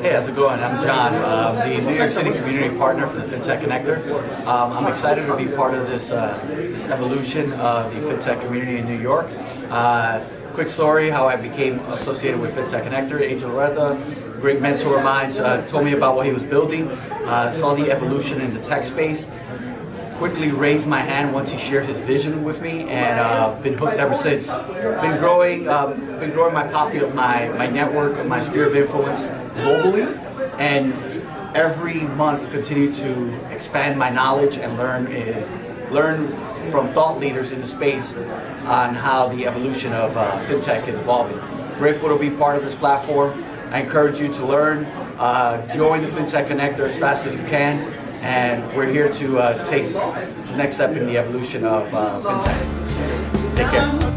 Hey, how's it going? I'm John, the New York City Community Partner for the FinTech Connector. I'm excited to be part of this evolution of the FinTech community in New York. Quick story how I became associated with FinTech Connector. Angel Reda, great mentor of mine, told me about what he was building, saw the evolution in the tech space, quickly raised my hand once he shared his vision with me, and been hooked ever since. Been growing my network, my sphere of influence globally, and every month continue to expand my knowledge and learn from thought leaders in the space on how the evolution of FinTech is evolving. Grateful to be part of this platform. I encourage you to learn, join the FinTech Connector as fast as you can, and we're here to take the next step in the evolution of FinTech. Take care.